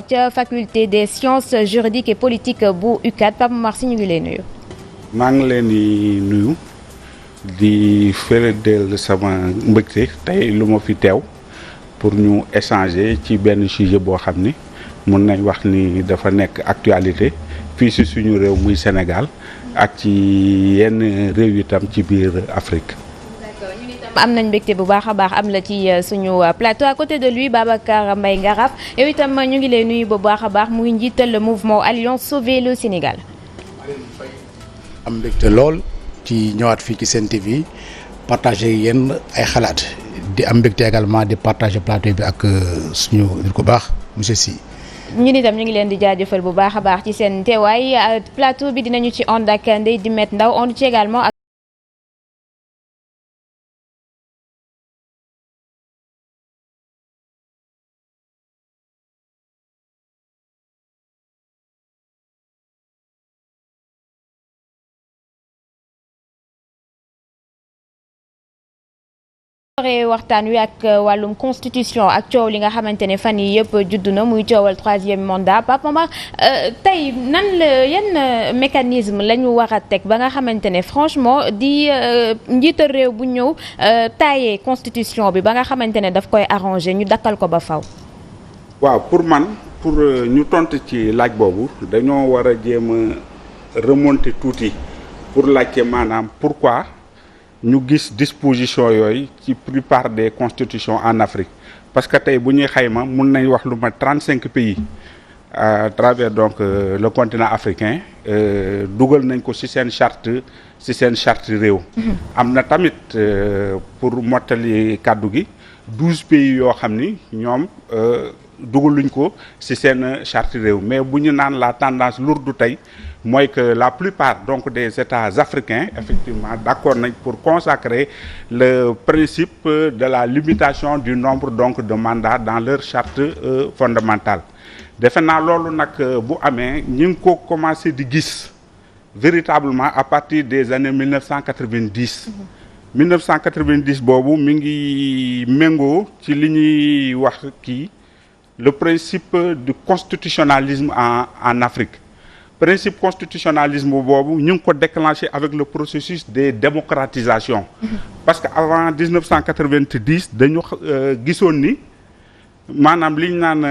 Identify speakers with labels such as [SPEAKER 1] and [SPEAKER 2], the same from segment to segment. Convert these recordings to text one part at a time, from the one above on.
[SPEAKER 1] ca faculté des sciences juridiques et politiques bu UCAD Pape Momar Sy ñu ngi lay nuyu.
[SPEAKER 2] maa ngi leen di nuyu di fédéral sama mbëgte tey lu ma fi teew pour ñu échanger ci benn sujet boo xam ni mun nañ wax ni dafa nekk actualité fii si suñu réew muy Sénégal ak ci yenn réew itam ci biir Afrique.
[SPEAKER 1] am nañ mbégte bu baax a baax am la ci suñu plateau à côté de lui Babacar Mbaye Ngaraf yow itam ñu ngi lay nuyu bu baax a baax muy njiital le mouvement Alliance Sauver le Sénégal.
[SPEAKER 3] am mbégte lool ci ñëwaat fii ci Sen TV partager yéen ay xalaat di am mbégte également di partager plateau bi ak suñu nit ku baax monsieur Sy.
[SPEAKER 1] ñun itam ñu ngi leen di jaajëfal bu baax a baax ci seen teewaay plateau bi dinañu ci ànd ak Ndeye Dimet Ndaw ànd ci également ak waxtaan wi ak wàllum constitution ak coow li nga xamante ne fan yi yëpp juddu na muy coowal 3e mandat Pape Momar tey nan la yan mécanisme la ñu war a teg ba nga xamante ne franchement di njiital réew bu ñëw taayee constitution bi ba nga xamante ne daf koy arranger ñu dakkal ko ba faw.
[SPEAKER 2] waaw pour ñu tontu ci laaj boobu dañoo war a jéem a remonter tuuti pour laajte maanaam pourquoi. ñu gis disposition yooyu ci plupart des constitutions en Afrique parce que tey bu ñuy xayma mun nañ wax lu ma 35 pays à travers donc le continent africain dugal nañ ko ci seen charte réew. am na tamit pour mottali kàddu gi 12 pays yoo xam ni ñoom dugaluñ ko ci seen charte réew mais bu ñu naan la tendance lourde tey. mooy que la plupart donc des États africains effectivement d'accord nañ pour consacrer le principe de la limitation du nombre donc de mandats dans leur charte fondamentale defe naa loolu nag bu amee ñi ngi ko commencé di gis véritablement à partir des années 1990 1990 boobu mi ngi méngoo ci li ñuy wax kii le principe du constitutionnalisme en Afrique principe constitutionnalisme boobu ñu ngi ko déclenché avec le processus de démocratisation parce que avant 1990 dañu gisoon ni maanaam li ñu naan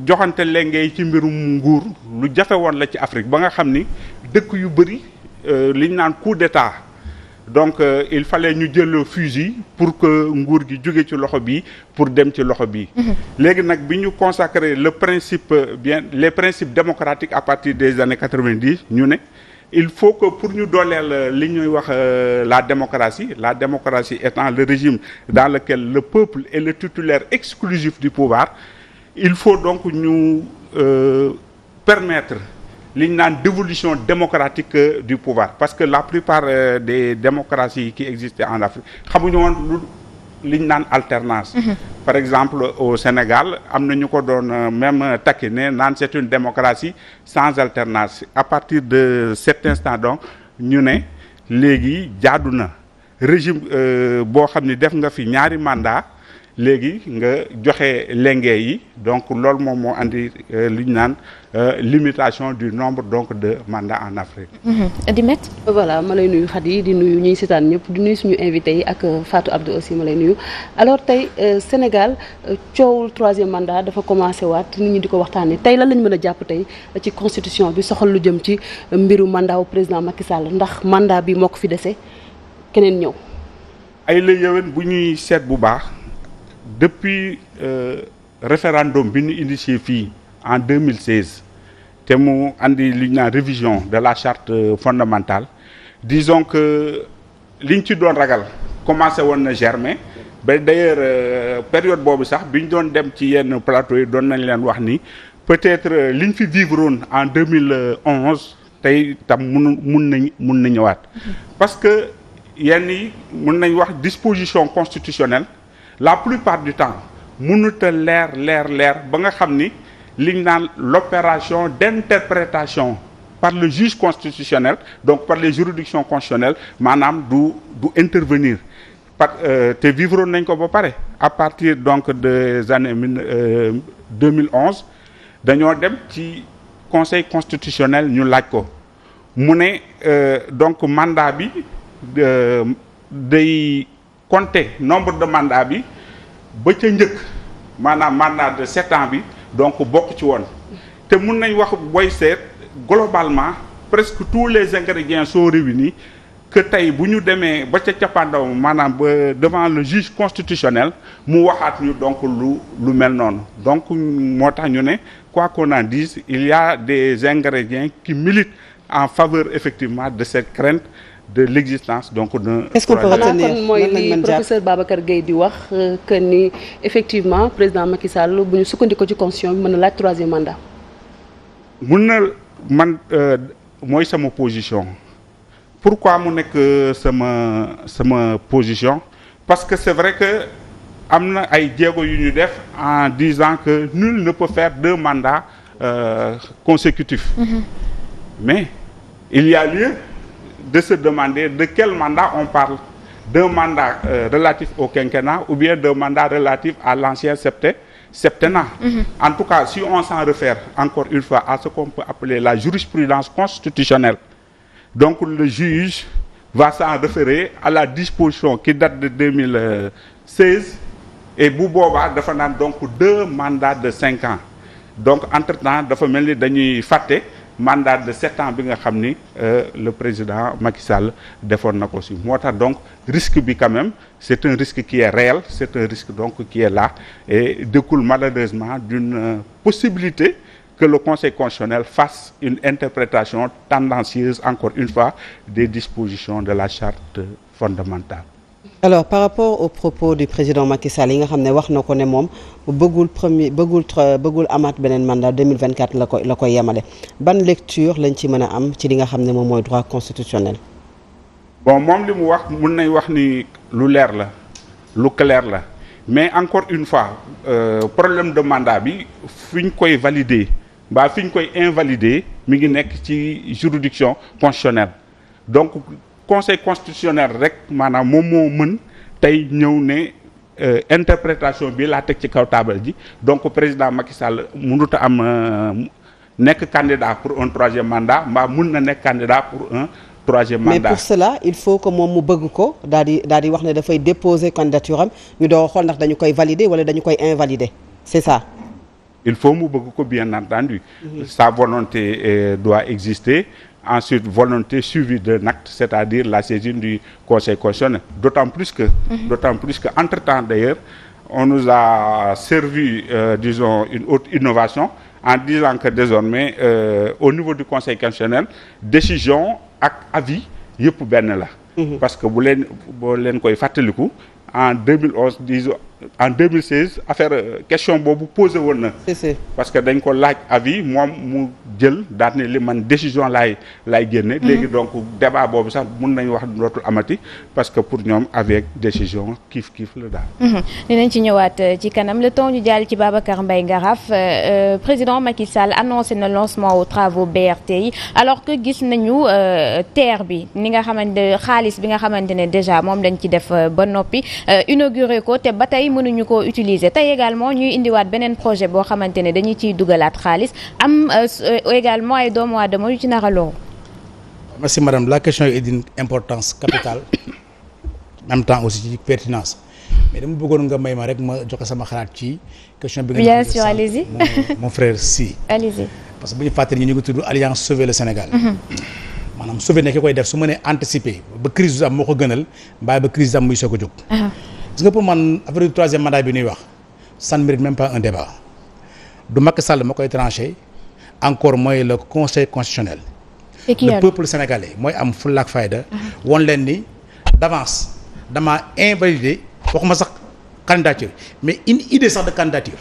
[SPEAKER 2] joxante lenge ci mbirum nguur lu jafe woon la ci Afrique ba nga xam ni dëkk yu bëri li ñu naan coup d'état donc il fallait ñu jël fusil pour que nguur gi jóge ci loxo bi pour dem ci loxo bi léegi nag bi ñu consacrer le principe les principes démocratiques à partir des années 90 ñu ne il faut que pour ñu dooleel li ñuy wax la démocratie étant le régime dans lequel le peuple est le titulaire exclusif du pouvoir il faut donc ñu permettre li ñu naan dévolution démocratique du pouvoir parce que la plupart des démocraties qui existaient en Afrique xamuñu woon li ñu naan alternance par exemple au Sénégal am na ñu ko doon même taquiner naan c'est une démocratie sans alternance à partir de cet instant donc ñu ne léegi jaadu na régime boo xam ni def nga fi ñaari mandat léegi nga joxe lenge yi donc loolu moom moo andi li ñu naan limitation du nombre donc de mandats en Afrique.
[SPEAKER 1] Dimet.
[SPEAKER 4] voilà ma lay nuyu Khady di nuyu ñuy seetaan ñëpp di nuyu suñu invité yi ak Fatou Abdou aussi ma lay nuyu alors tey Sénégal coowul 3e mandat dafa commencé waat nit ñi di ko waxtaanee tey lan lañ mën a jàpp tey ci constitution bi soxal lu jëm ci mbiru mandat wu président Macky Sall ndax mandat bi moo ko fi dese keneen ñëw.
[SPEAKER 2] ay la yéwén bu ñuy seet bu baax. depuis référendum bi ñu initié fii en 2016 te mu andi li ñu naan révision de la charte fondamentale disons que liñ ci doon ragal commencé woon na germer ba d'ailleurs période boobu sax bi ñu doon dem ci yenn plateau yi doon nañ leen wax ni peut-être liñ fi vivroon en 2011 tey tam mun na ñëwaat parce que yenn yi mun nañ wax disposition constitutionnelle la plupart du temps mënut a leer ba nga xam ni liñ naan l'opération d'interprétation par le juge constitutionnel donc par les juridictions constitutionnelles maanaam du intervenir te vivroon nañ ko ba pare à partir donc des années 2011 dañoo dem ci conseil constitutionnel ñu laaj ko mu ne donc mandat bi day compter nombre de mandat bi ba ca njëkk maanaam mandat de 7 ans bi donc bokk ci woon te mun nañ wax booy seet globalement presque tous les ingrédients sont réunis que tey bu ñu demee ba ca cappaandaw maanaam ba devant le juge constitutionnel mu waxaat ñu donc lu mel noonu donc moo tax ñu ne quoi qu'on en dise il y a des ingrédients qui militent en faveur effectivement de cette crainte de l'existence donc d'un
[SPEAKER 4] est-ce qu'on peut retenir kon mooy li professeur Babacar Gueye di wax que ni effectivement président Macky Sall bu ñu sukkandikoo ci constitution bi mën na laaj 3e mandat.
[SPEAKER 2] mun na man mooy sama position. Pourquoi mu nekk sama position parce que c'est vrai que am na ay jéego yu ñu def en disant que nul ne peut faire 2 mandats consécutifs. Mais il y a lieu de se demander de quel mandat on parle, d'un mandat relatif au quinquennat ou bien d'un mandat relatif à l'ancien septennat. En tout cas, si on s'en réfère encore une fois à ce qu'on peut appeler la jurisprudence constitutionnelle, donc le juge va s'en référer à la disposition qui date de 2016 et bu boobaa dafa naan donc 2 mandats de 5 ans donc entre-temps dafa mel ni dañuy fàtte mandat de 7 ans bi nga xam ni le président Macky Sall defoon na ko si moo tax donc risque bi quand même c'est un risque qui est réel c'est un risque donc qui est là et découle malheureusement d'une possibilité que le Conseil constitutionnel fasse une interprétation tendancieuse, encore une fois, des dispositions de la charte fondamentale.
[SPEAKER 5] Alors par rapport aux propos du président Macky Sall yi nga xam ne wax na ko ne moom bëggul amaat beneen mandat 2024 la koy yemale ban lecture lañ ci mën a am ci li nga xam ne moom mooy droit constitutionnel.
[SPEAKER 2] Bon moom li mu wax mun nañ wax ni lu leer la lu clair la mais encore une fois problème de mandat bi fi ñu koy valider. mbaa fi ñu koy invalider mi ngi nekk ci juridiction constitutionnelle donc conseil constitutionnel rek maanaam moom moo mën tey ñëw ne interprétation bi laa teg ci kaw taabal ji donc président Macky Sall mënut a am nekk candidat pour un 3e mandat mbaa mun na nekk candidat pour un 3e mandat.
[SPEAKER 5] Mais pour cela il faut que moom mu bëgg ko daal di wax ne dafay déposer candidature am ñu doon xool ndax dañu koy valider wala dañu koy invalider c'est ça.
[SPEAKER 2] Il faut mu bëgg ko bien entendu. Sa volonté doit exister. Ensuite, volonté suivie d'un acte, c'est-à-dire la saisine du Conseil constitutionnel. D'autant plus que entre-temps d'ailleurs, on nous a servi, disons, une autre innovation en disant que désormais, au niveau du Conseil constitutionnel, décision ak avis yëpp benn la. Parce que boo leen koy fàttaliku en 2011 disons en 2016 affaire question boobu posé woon na. parce que dañ ko laaj avis moom mu jël daal ne li man décision laay génne. léegi donc débat boobu sax mun nañu wax dootul amati parce que pour ñoom avec décision kiif la daal.
[SPEAKER 1] dinañ ci ñëwaat ci kanam le temps ñu jàll ci Babacar Mbaye Ngaraf président Macky Sall annoncé na lancement aux travaux BRT yi alors que gis nañu TER bi ni nga xamante xaalis bi nga xamante ne déjà moom dañ ci def ba noppi inauguré ko te ba tey mënuñu ko utiliser tey également ñuy indiwaat beneen projet boo xamante ne dañuy ciy dugalaat xaalis am également ay doomu aadama yu ci nar a loru.
[SPEAKER 3] Merci madame, la question est d'une importance capitale en même temps aussi ci pertinence mais dama bëggoon nga may ma rek ma joxe sama xalaat ci question bi nga
[SPEAKER 1] bien sûr allez-y
[SPEAKER 3] mon frère si
[SPEAKER 1] allez-y
[SPEAKER 3] parce que bu ñu fàttali ñu ngi tudd Alliance Sauver le Sénégal maanaam sauver ne ki koy def su mënee anticiper ba crise du am moo ko gënal mbaa ba crise du am muy soog a jóg gis nga pour man affaire du 3e mandat bi ñuy wax ça ne mérite même pas un débat du Macky Sall ma koy tranché encore mooy le Conseil constitutionnel le peuple sénégalais mooy am fulla ak fayda won leen ni d'avance dama invalider waxuma sax candidature mais une idée sax de candidature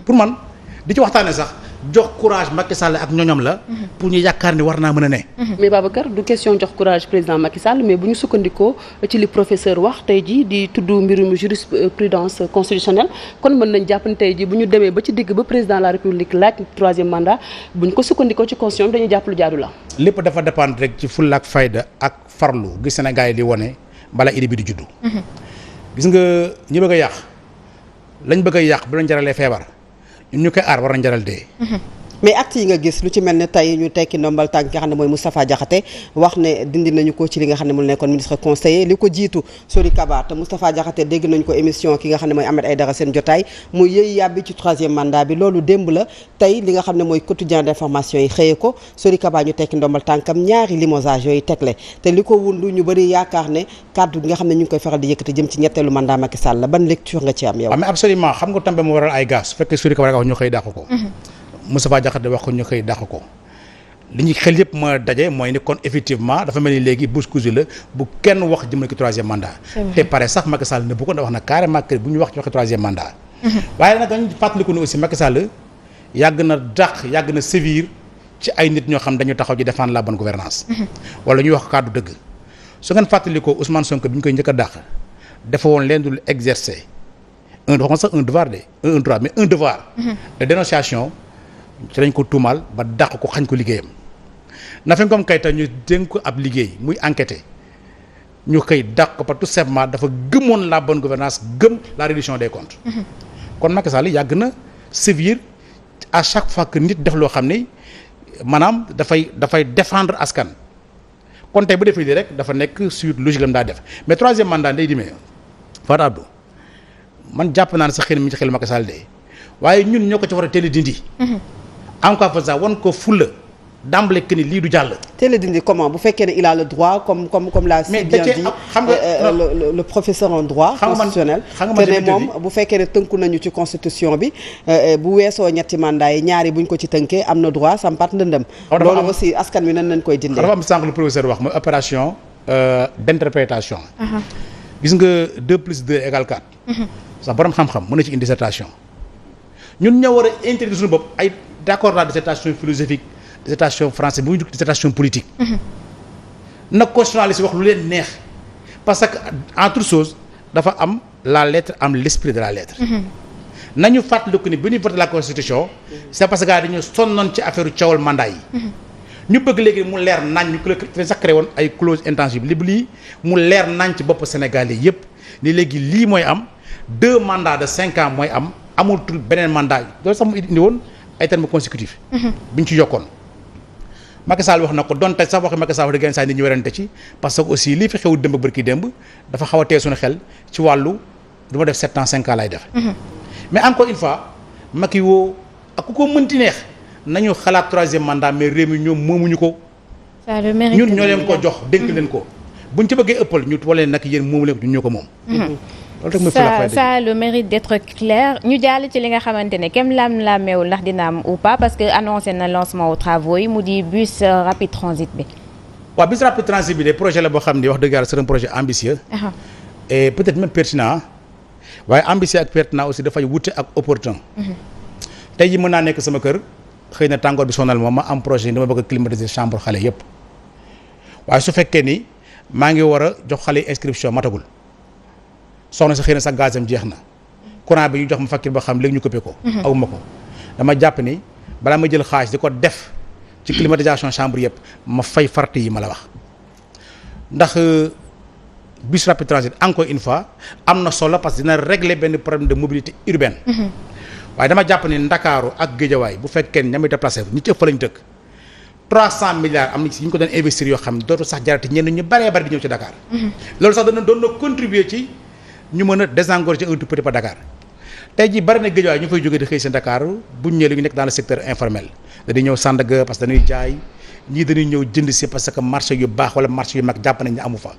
[SPEAKER 3] pour man di ci waxtaane sax jox courage Macky Sall ak ñoñom la pour ñu yaakaar ni war naa mën a ne
[SPEAKER 4] mais Babacar du question jox courage président Macky Sall mais bu ñu sukkandikoo ci li professeur wax tey jii di tudd mbirum jurisprudence constitutionnelle kon mën nañ jàpp ne tey jii bu ñu demee ba ci digg ba président de la république laaj 3e mandat bu ñu ko sukkandikoo ci constitution bi dañuy jàpp lu jaadu la
[SPEAKER 3] lépp dafa dépendre rek ci fulla ak fayda ak farlu gi Sénégal yi di wone bala idée bi di juddu gis nga ñi bëgg a yàq lañ bëgg a yàq bu lañ jaralee feebar ñun ñu koy aar war nañ jaral dee.
[SPEAKER 5] mais actes yi nga gis lu ci mel ne tey ñu tekki ndombal tànk nga xam ne mooy Moustapha Diakhaté wax ne dindi nañu ko ci li nga xam ne mu nekkoon ministre conseiller li ko jiitu Sori Kaba te Moustapha Diakhaté dégg nañu ko émission ki nga xam ne mooy Ahmed Aïdara seen jotaay mu yëy yàbbi ci 3e mandat bi loolu démb la tey li nga xam ne mooy quotidien d'information yi xëyee ko Sori Kaba ñu tekki ndombal tànkam ñaari limogeage yooyu tegle te li ko wundu ñu bëri yaakaar ne kàddu gi nga xam ne ñu ngi koy faral di yëkkati jëm ci ñetteelu mandat Macky Sall la ban lecture nga ci am yow.
[SPEAKER 3] mais absolument xam nga tombe mu waral ay gaz su fekkee Sori Kaba rek wax ñu xëy dàq ko Moustapha Diakhaté wax ko ñu xëy dàq ko li ñu xel yëpp ma daje mooy ne kon effectivement dafa mel ni léegi bouche cousue la bu kenn wax jëmale ko 3e mandat te pare sax Macky Sall ne bu ko wax na carrément que bu ñu wax ci waxi 3e mandat waaye nag dañu fàttaliku ne aussi Macky Sall yàgg na sévir ci ay nit ñoo xam dañu taxaw ci défendre la bonne gouvernance wala ñuy wax kàddu dëgg su ngeen fàttalikoo Ousmane Sonko bi ñu koy njëkk a dàq dafa woon leen dul exercer un devoir de dénonciation ci lañ ko tuumaal ba dàq ko xañ ko liggéeyam Nafi Ngom Keïta ñu dénk ko ab liggéey muy enquêter ñu xëy dàq ko parce que tout simplement dafa gëmoon la bonne gouvernance gëm la reddition des comptes kon Macky Sall yàgg na sévir à chaque fois que nit def loo xam ni maanaam dafay défendre askan kon tey bu defee lii rek dafa nekk suite logique lam daa def mais 3e mandat day dimee Fatou Abdou man jàpp naa ne sa xel mi ci xel Macky Sall de waaye ñun ñoo ko ci war a teel a dindi en quoi faisant wan ko fulla d'emblée que ni lii du jàll.
[SPEAKER 5] teel a dindi comment bu fekkee ne il a le droit comme l'a si bien dit
[SPEAKER 3] xam nga
[SPEAKER 5] le professeur en droit constitutionnel te ne moom bu fekkee ne tënku nañu ci constitution bi bu weesoo ñetti mandat yi ñaari buñ ko ci tënkee am na droit sampat ndëndëm loolu aussi askan wi nan nañ koy dindee.
[SPEAKER 3] dafa am sànq le professeur wax mooy opération d'interprétation. gis nga 2 + 2 = 4. sax borom xam-xam mën na ci indi dissertation ñun ñoo war a interdire suñu bopp ay d'accord la dissertation philosophique dissertation français bu ñu dugg dissertation politique. nag constitutionnaliste wax lu leen neex parce que entre choses dafa am la lettre am l'esprit de la lettre. nañu fàttaliku ni bi ñuy voté la constitution. c'est parce que dañu sonnoon ci affaire coowal mandat yi. ñu bëgg léegi mu leer nañ ñu ko sax créé woon ay clause intangible lii mu leer nañ ci bopp Sénégal yi yëpp ni léegi lii mooy am 2 mandats de 5 ans mooy am amatul beneen mandat loolu sax mu indi woon ay termes consécutifs. bi ñu ci yokkoon. Macky Sall wax na ko donte sax waxi Macky Sall wax dëgg saa nit ñi werante ci parce que aussi lii fi xew démb bërki démb dafa xaw a tee suñu xel ci wàllu du ma def 7 ans 5 ans lay def. mais encore une fois Macky woo ak ku ko mënti neex nañu xalaat 3e mandat mais réew mi ñoom moomuñu ko. ñun ñoo leen ko jox dénk leen ko buñ ci bëggee ëppal ñu wala nag yéen moomu leen ko ñun ñoo ko moom.
[SPEAKER 1] ça a le mérite d'être clair ñu jàll ci li nga xamante ne kem lam-lameewul ndax dina am ou pas parce que annoncé na lancement aux travaux yi mu di bus rapide transit bi.
[SPEAKER 3] waaw bus rapide transit bi de projet la boo xam ni wax dëgg yàlla c'est un projet ambitieux. et peut-être même pertinent waaye ambitieux ak pertinent aussi dafay wute ak opportun. tey ji mën naa nekk sama kër xëy na tàngoor bi sonal ma am projet dama bëgg a climatiser chambre xale yépp waaye su fekkee ni maa ngi war a jox xale yi inscription matagul. soxna si xëy na sax gazam jeex na courant bi ñu jox ma facture boo xam léegi ñu coupé ko. aw ma ko dama jàpp ni balaa ma jël xaalis di ko def ci climatisation chambre yëpp ma fay farate yi ma la wax ndax bus rapide transit encore une fois am na solo parce que dina régler benn problème de mobilité urbaine. waaye dama jàpp ni Ndakaaru ak Géejawaay bu fekkee ne ña déplacé ñi ci ëpp fa lañ dëkk 300 milliards am na ci ñu ko doon investir yoo xam ne dootu sax jarati ñenn ñu baree bari di ñëw ci Dakar. loolu sax doon na contribuer ci. ñu mën a désengorger un tout petit peu Dakar tey jii bari na Guédiawaye ñu fay jógee di xëy si Dakar bu ñu ñëwee ñu nekk dans le secteur informel dañuy ñëw Sandaga parce que dañuy jaay ñii dañuy ñëw jënd si parce que marché yu baax wala marché yu mag jàpp nañ ne amu fa.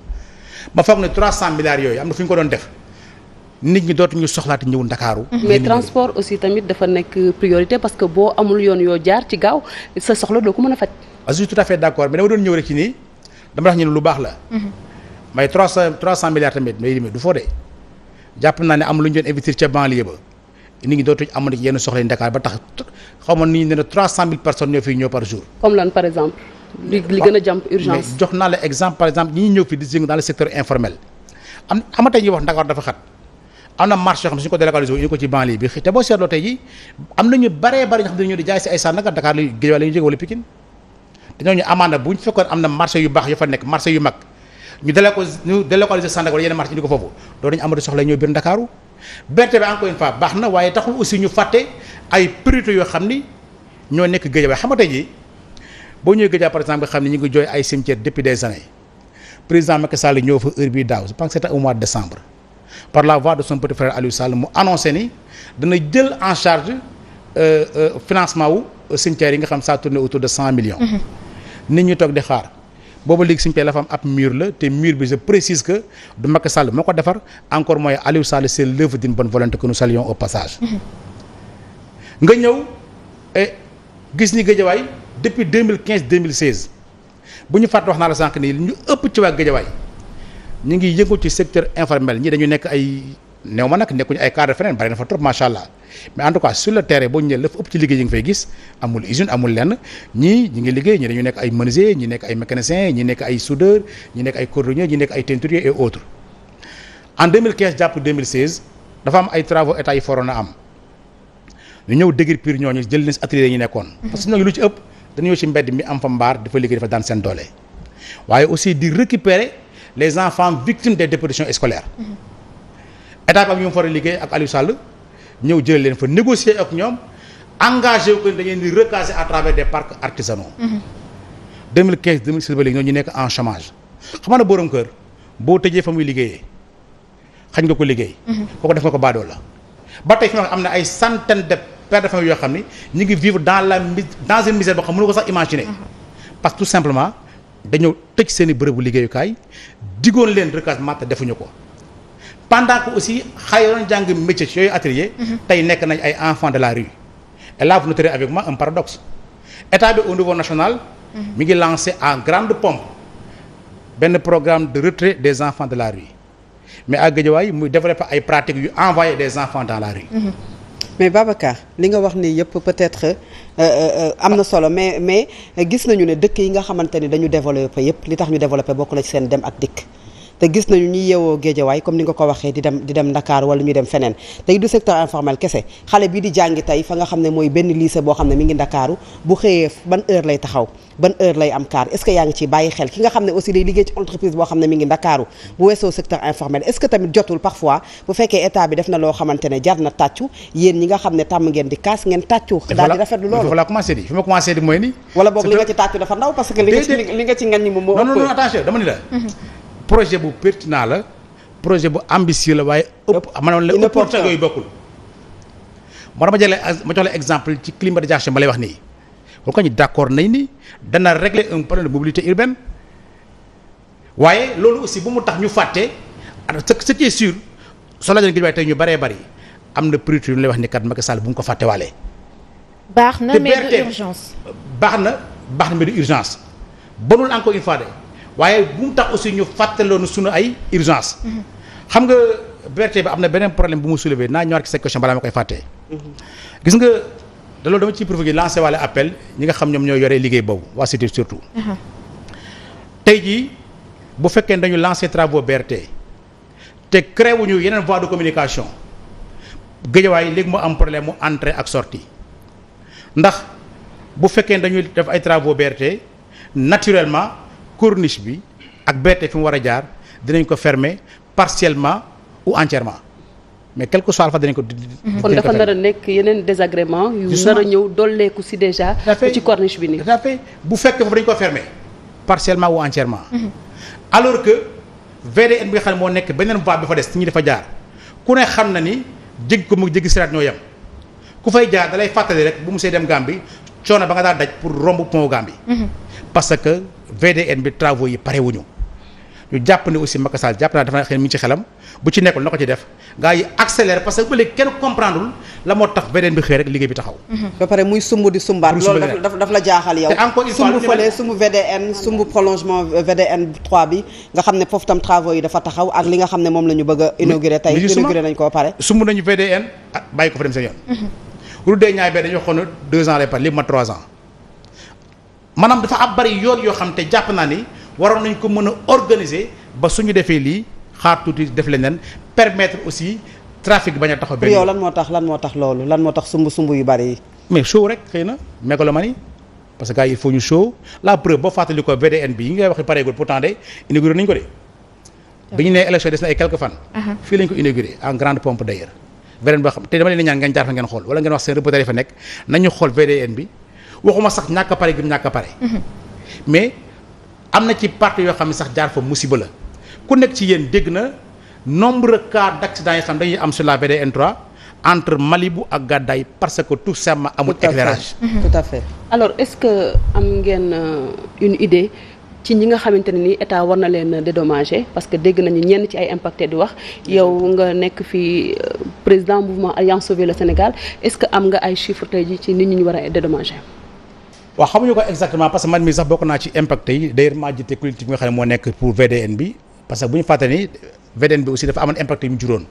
[SPEAKER 3] ma foog ne 300 milliards yooyu am na fu ñu ko doon def nit ñi dootuñu soxlaati ñëw Ndakaaru.
[SPEAKER 4] mais transport aussi tamit dafa nekk priorité parce que boo amul yoon yoo jaar ci gaaw sa soxla doo ko mën a faj.
[SPEAKER 3] je suis tout à fait d'accord mais dama doon ñëw rek ci nii dama wax ñu ne lu baax la. mais 300 milliards tamit mais du foo de. jàpp naa ne am lu ñu doon investir ca banlieue ba nit ñi dootuñu amoon ci yenn soxla yi Dakar ba tax xaw ma ni ñu ne 300000 personnes ñoo fiy ñëw par jour.
[SPEAKER 4] comme lan par exemple. li gën a jàmp urgence.
[SPEAKER 3] mais jox naa la exemple par exemple ñi ñëw fi di yëngu dans le secteur informel am ama tey ñuy wax Dakar dafa xat am na marché yoo xam ne suñu ko délocalisé wu ñu ko ci banlieue bi te boo seetloo tey ji am nañu baree bari ñoo xam ne dañu di jaay si ay Sandaga Dakar la Guédiawaye la ñu jóge wala Pikine te ñooñu amaana bu ñu fekkoon am na marché yu baax yu fa nekk marché yu mag ñu délocaliser Sandaga wala yeneen marché indi ko foofu doo dañu amati soxla ñëw biir Ndakaaru BRT bi encore une fois baax na waaye taxul aussi ñu fàtte ay priorités yoo xam ni ñoo nekk Guédiawaye xam nga tey jii boo ñëwee Guédiawaye par exemple nga xam ni ñu ngi jooy ay cimetières depuis des années président Macky Sall ñëw fa heure bii daaw je pense que c'était au mois de décembre par la voix de son petit frère Aliou Sall mu annoncé ni dana jël en charge financement wu cimetières yi nga xam ça tourne autour de 100 millions. nit ñi toog di xaar booba léegi cimetière la fa am ab mur la te mur bi je précise que du Macky Sall moo ko defar encore mooy Aliou Sall c'est l'œuvre d'une bonne volonté que nous saluons au passage. nga ñëw gis ni Guédiawaye depuis 2015-2016 bu ñu fàtte wax naa la sànq nii ñu ëpp ci waa Guédiawaye ñu ngi yëngu ci secteur informel ñi dañu nekk ay néew ma nag nekkuñu ay cadre feneen bari na fa trop macha allah mais en tout cas sur le terrain boo ñëwee la fa ëpp ci liggéey yi nga fay gis amul usine amul lenn ñii ñi ngi liggéey ñi dañu nekk ay menuisier ñi nekk ay mécanicien ñi nekk ay soudeur ñi nekk ay cordonnier ñi nekk ay teinturier et autres en 2015 jàpp 2016 dafa am ay travaux état yi foroon a am ñu ñëw déguerpir ñooñu jël leen si atelier yi ñu nekkoon parce que ñooñu lu ci ëpp dañu ñëw ci mbedd mi am fa mbaar dafa liggéey dafa daan seen doole waaye aussi di récupérer les enfants victimes des déperditions scolaires état bi am ñu mu fa liggéey ak Aliou Sall ñëw jëlee leen fa négocier ak ñoom engagé wu ko da ngeen di recaser à travers des parcs artisanaux 2015 2016 ba léegi ñoo ñu nekk en chômage xam nga ne borom kër boo tëjee fa muy liggéeyee xañ nga ko liggéey kooku def nga ko baadoo la ba tey fi am na ay centaines de pères de famille yoo xam ni ñu ngi vivre dans une misère boo xam mënu ko sax imaginer parce que tout simplement dañoo tëj seen i bërëbu liggéeyukaay diggoon leen recasement te defuñu ko pendant que aussi xale doon jàng métier ci yooyu atelier tey nekk nañ ay enfants de la rue et là vous noterez avec moi un paradoxe état bi au niveau national mi ngi lancé en grande pompe benn programme de retrait des enfants de la rue mais à Guédiawaye muy développé ay pratiques yu envoyer des enfants dans la rue
[SPEAKER 5] mais Babacar li nga wax ni yëpp peut-être am na solo mais gis nañu ne dëkk yi nga xamante ni dañu développé yëpp li tax ñu développé bokk na ci seen dem ak dikk te gis nañu ñi yeewoo Guédiawaye comme ni nga ko waxee di dem Dakar wala ñu dem feneen tey du secteur informel kese xale bii di jàngi tey fa nga xam ne mooy benn lycée boo xam ne mi ngi Ndakaaru bu xëyee ban heure lay taxaw ban heure lay am car est-ce que yaa ngi ciy bàyyi xel ki nga xam ne aussi day liggéey ci entreprise boo xam ne mi ngi Ndakaaru bu weesoo secteur informel est-ce que tamit jotul parfois bu fekkee état bi def na loo xamante ne jar na tàccu yéen ñi nga xam ne tàmm ngeen di kaas ngeen tàccu daal di rafetlu loolu
[SPEAKER 3] voilà commencé di fi ma commencé di mooy ni
[SPEAKER 5] wala boog li nga ci tàccu dafa ndaw parce que li nga ci ngañ ñi moom moo ëpp
[SPEAKER 3] non attention dama ni la projet bu pertinent la projet bu ambitieux la waaye maanaam la opportunité yooyu bokkul moo ma jox la exemple ci climatisation ba lay wax nii wala ko ñu d'accord nañ ni dana régler un problème de mobilité urbaine waaye loolu aussi bu mu tax ñu fàtte ce qui est sûr soo la jëlee Guédiawaye tey ñu bëree bëri am na priorité yu lay wax ni kat Macky Sall bu mu ko fàtte waale
[SPEAKER 1] baax na mais de urgence
[SPEAKER 3] baax na mais de urgence bonul encore une fois de waaye bu mu tax aussi ñu fàttaloonu suñu ay urgence xam nga BRT bi am na beneen problème bu mu soulever naa ñëwaat ci cette question balaa ma koy fàttee gis nga da loolu dama ciy profité lancé wàlle appel ñi nga xam ñoom ñoo yoree liggéey boobu waa CETUD surtout tey jii bu fekkee dañu lancé travaux BRT te créé wuñu yeneen voie de communication Guédiawaye léegi mu am problème mu entrée ak sortie ndax bu fekkee dañuy def ay travaux BRT naturellement corniche bi ak BRT fi mu war a jaar dinañ ko fermer partiellement ou entièrement mais quel que soit alpha dinañ ko.
[SPEAKER 4] kon dafa nar a nekk yeneen désagrément yu nar a ñëw dolleeku si déjà. ci corniche bi nii.
[SPEAKER 3] tout à fait bu fekkee foofu dañ ko fermer partiellement ou entièrement. alors que VDN bi nga xam ne moo nekk beneen voie bi fa des ci ñi dafa jaar ku ne xam na ni jéggi ko mu jéggi siraat ñoo yem ku fay jaar da lay fàttali rek bu mu see dem Gambie coono ba nga daal daj pour romb pont Gambie. parce que VDN bi travaux yi pare wuñu ñu jàpp ne aussi Macky Sall jàpp naa dafa xëy mi ngi ci xelam bu ci nekkul na ko ci def gars yi accéléré parce que ba léegi kenn comprendreul la moo tax VDN bi xëy rek liggéey bi taxaw.
[SPEAKER 5] ba pare muy sumb di sumbaat loolu daf la jaaxal yow.
[SPEAKER 3] te encore une fois
[SPEAKER 5] sumb fële sumb VDN sumb prolongement VDN 3 bi nga xam ne foofu tam travaux yi dafa taxaw ak li nga xam ne moom la ñu bëgg a inauguré tey inauguré nañ ko ba pare.
[SPEAKER 3] sumb nañu VDN bàyyi ko fa dem seen yoon. route des Niayes dañoo waxoon ne 2 ans lay pare léegi ma 3 ans. maanaam dafa am bari yoon yoo xam te jàpp naa ni waroon nañ ko mën a organiser ba suñu defee lii xaar tuuti def leneen permettre aussi trafic bañ a taxaw benn
[SPEAKER 5] yow lan moo tax loolu lan moo tax sumb yu bari yi.
[SPEAKER 3] mais show rek xëy na mégalomanie parce que gars yi il faut ñu show la preuve boo fàttali ko VDN bi yi ngay wax pareegul pourtant de inauguré nañu ko de. bi ñu nee élection des na ay quelques fan. fii lañ ko inauguré en grande pompe d'ailleurs VDN boo xam te dama leen ñaan ngeen jaar fa ngeen xool wala ngeen wax seen reporter yi fa nekk nañu xool VDN bi waxuma sax ñàkk a pare gi ñàkk a pare mais am na ci parti yoo xam ne sax jaar fa musiba la ku nekk ci yéen dégg na nombre cas d'accident yi xam dañuy am sur la VDN 3 entre Malibu ak Gàddaay parce que tout simplement amul éclairage.
[SPEAKER 5] tout à fait.
[SPEAKER 4] alors est-ce que am ngeen une idée ci ñi nga xamante ne ni état war na leen dédommager parce que dégg nañu ñenn ci ay impacté di wax yow nga nekk fi président mouvement Alliance Sauver le Sénégal est-ce que am nga ay chiffres tey ji ci nit ñi ñu war a dédommager.
[SPEAKER 3] waaw xamuñu ko exactement parce que man mii sax bokk naa ci impacté yi d'ailleurs maa jiite collectif bi nga xam ne moo nekk pour VDN bi parce que bu ñu fàtte ni VDN bi aussi dafa amoon impacté yu mu juróon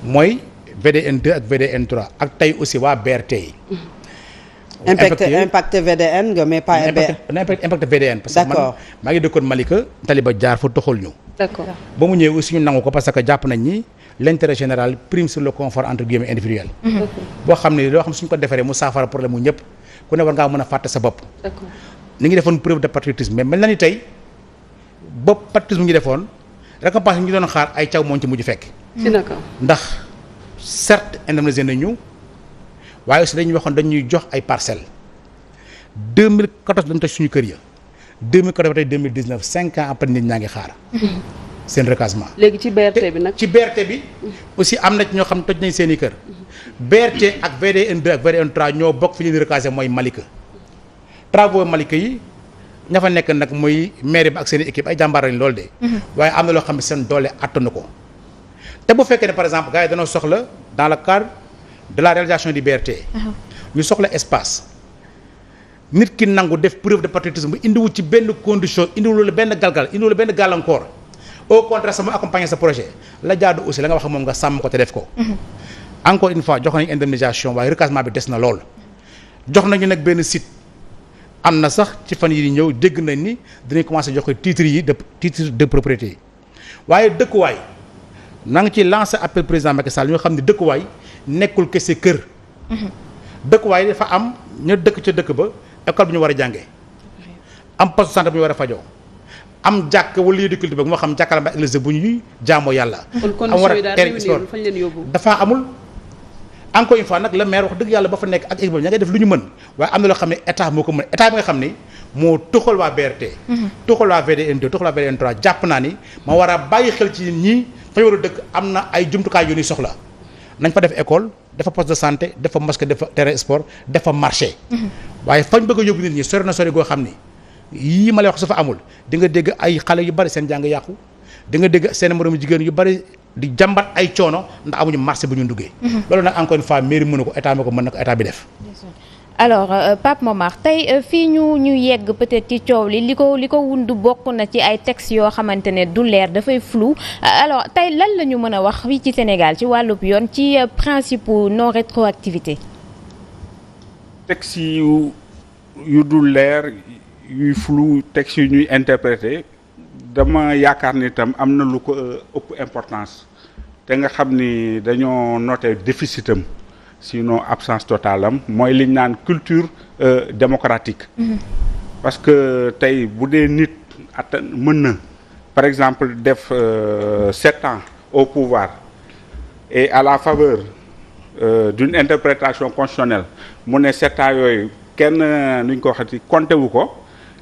[SPEAKER 3] mooy VDN 2 ak VDN 3 ak tey aussi waa BRT yi.
[SPEAKER 5] impacté VDN nga mais pas
[SPEAKER 3] impacté VDN. parce que man maa ngi dëkkoon Malika Taliba jaar fa toxal ñu.
[SPEAKER 4] d'accord
[SPEAKER 3] ba mu ñëwee aussi ñu nangu ko parce que jàpp nañ ni l'intérêt général prime sur le confort entre guillemets individuel. boo xam ne loo xam suñ ko defaree mu saafara problème mu ñëpp ku ne war ngaa mën a fàtte sa bopp.
[SPEAKER 4] d'accord
[SPEAKER 3] ni ngi defoon preuve de patriotisme mais mel na ni tey bopp patriotisme ñu defoon récompense ñu doon xaar ay caw moo ci mujj fekk.
[SPEAKER 4] si naka
[SPEAKER 3] ndax certes indemnisé nañu waaye aussi dañuy waxoon dañuy jox ay parcelles 2014 dañu toj suñu kër ya 2014 ba tey 2019 5 ans après nit ñaa ngi xaar. seen recasement.
[SPEAKER 4] léegi ci BRT bi nag
[SPEAKER 3] ci BRT bi aussi am na ci ñoo xam ne toj nañ seen i kër. BRT ak VDN 2 ak VDN 3 ñoo bokk fi ñu recaser mooy Malika. travaux Malika yi ña fa nekk nag mooy maire bi ak seen i équipe ay jàmbaar lañ loolu de. waaye am na loo xam ne seen doole attanu ko. te bu fekkee ne par exemple gars yi dañoo soxla dans le cadre de la réalisation du BRT. ñu soxla espace. nit ki nangu def preuve de patriotisme bu indiwu ci benn condition indiwul benn galgal indiwul benn gàllankoor au contraire sama accompagner sa projet la jaadu aussi la nga wax moom nga sàmm ko te def ko. encore une fois jox nañu indemnisation waaye recasement bi des na lool. jox nañu nag benn site am na sax ci fan yi di ñëw dégg nañ ni dinañ commencer jox ko titres yi de titre de propriété yi waaye dëkkuwaay na nga ci lancer appel président Macky Sall ñoo xam ne dëkkuwaay nekkul kese kër. dëkkuwaay dafa am ña dëkk ca dëkk ba école bi ñu war a jàngee am poste de santé bu ñu war a fajoo am jàkk wala lieu de culte ba moo xam jàkkaarloo ak église bu ñuy jaamoo yàlla. am war a teel sport dafa amul. encore une fois nag le maire wax dëgg yàlla ba fa nekk ak équipe ña ngay def lu ñu mën waaye am na loo xam ne état moo ko mën état bi nga xam ne moo tuxal waa BRT. tuxal waa VDN 2 tuxal waa VDN 3 jàpp naa ni ma war a bàyyi xel ci ñi fa ñu war a dëkk am na ay jumtukaay yu ñuy soxla nañ fa def école dafa poste de santé dafa mosquée dafa terrain sport dafa marché. waaye fañ bëgg a yóbbu nit ñi sori na sori goo xam ni yii ma lay wax su fa amul di nga dégg ay xale yu bari seen jàng yàqu di nga dégg seen moromu jigéen yu bari di jàmbat ay coono ndax amuñu marché bu ñu duggee. loolu nag encore une fois mairie mënu ko état ma ko mën na ko état bi def.
[SPEAKER 1] alors Pape Momar tey fii ñu yegg peut-être ci coow li ko wundu bokk na ci ay textes yoo xamante ne du leer dafay flou alors tey lan la ñu mën a wax fii ci Sénégal ci wàllub yoon ci principe non rétroactivité.
[SPEAKER 2] textes yu du leer yuy flou textes yu ñuy interpréter dama yaakaar ni itam am na lu ko ëpp importance te nga xam ni dañoo noter déficitam sinon absence totale am mooy liñ naan culture démocratique. parce que tey bu dee nit mën na par exemple def 7 ans au pouvoir et à la faveur d'une interprétation constitutionnelle mu ne 7 ans yooyu kenn nuñ ko waxati compté wu ko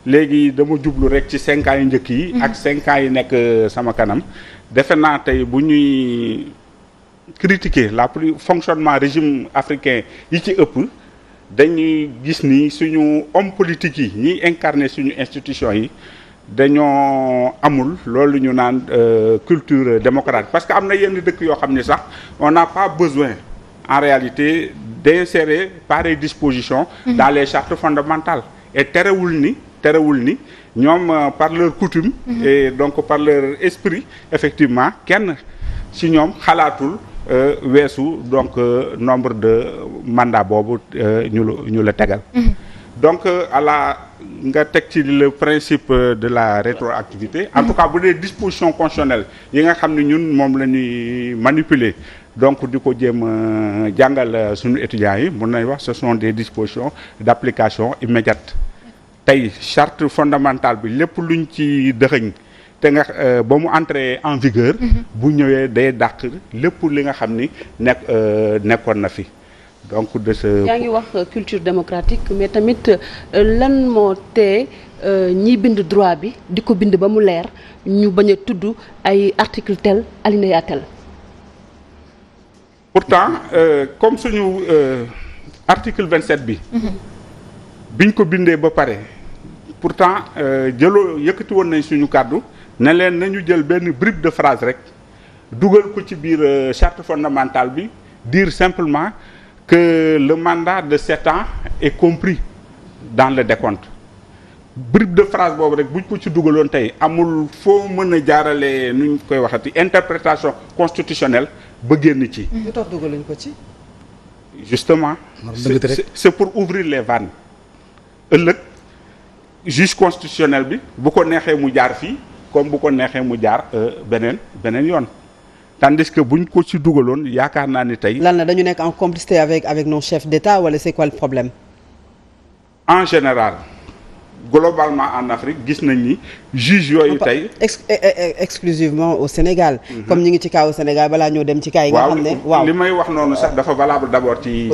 [SPEAKER 2] léegi dama jublu rek ci 5 ans yu njëkk yi. ak 5 ans yi nekk sama kanam defe naa tey bu ñuy. critiquer la plus fonctionnement régime africain yi ci ëpp dañuy gis ni suñu homme politique yi ñiy incarner suñu institution yi dañoo amul loolu ñu naan culture démocratique parce que am na yenn dëkk yoo xam ne sax on n'a pas besoin en réalité d'insérer pareille disposition dans les chartes fondamentales et terewul ni ñoom par leur coutume et donc par leur esprit effectivement kenn ci ñoom xalaatul weesu donc nombre de mandat boobu ñu la tegal. donc nga teg ci le principe de la rétroactivité. en tout cas bu dee disposition constitutionnelle yi nga xam ne ñun moom la ñuy manipuler donc di ko jéem jàngal suñu étudiants yi mun nañ wax ce sont des dispositions d'application immédiate. tey charte fondamentale bi lépp luñ ci dëxëñ te nga ba mu entrer en vigueur. bu ñëwee day dàq lépp li nga xam ni nekkoon na fi. donc de ce.
[SPEAKER 4] yaa ngi wax culture démocratique mais tamit lan moo tee ñiy bind droit bi di ko bind ba mu leer ñu bañ a tudd ay article tel alinéa tel.
[SPEAKER 2] pourtant comme suñu article 27 bi. biñ ko bindee ba pare pourtant yëkkati woon nañ suñu kàddu ne leen nañu jël benn bribe de phrase rek dugal ko ci biir charte fondamentale bi dire simplement que le mandat de 7 ans est compris dans le décompte. bribe de phrase boobu rek buñ ko ci dugaloon tey amul foo mën a jaarale nuñ koy waxati interprétation constitutionnelle ba génn ci.
[SPEAKER 5] lu tax dugaluñ ko ci.
[SPEAKER 2] justement c'est pour ouvrir les vannes ëllëg juge constitutionnel bi bu ko neexee mu jaar fii comme bu ko neexee mu jaar beneen yoon tandis que buñ ko ci dugaloon yaakaar naa ni tey.
[SPEAKER 5] lan la dañu nekk en complicité avec nos chefs d'État wala c'est quoi le problème.
[SPEAKER 2] en général globalement en Afrique gis nañ ni juge yooyu tey.
[SPEAKER 5] exclusivement au Sénégal. comme ñi ngi ci kaw Sénégal balaa ñoo dem ci kaw yi nga xam ne waaw
[SPEAKER 2] li may wax noonu sax dafa valable d'abord ci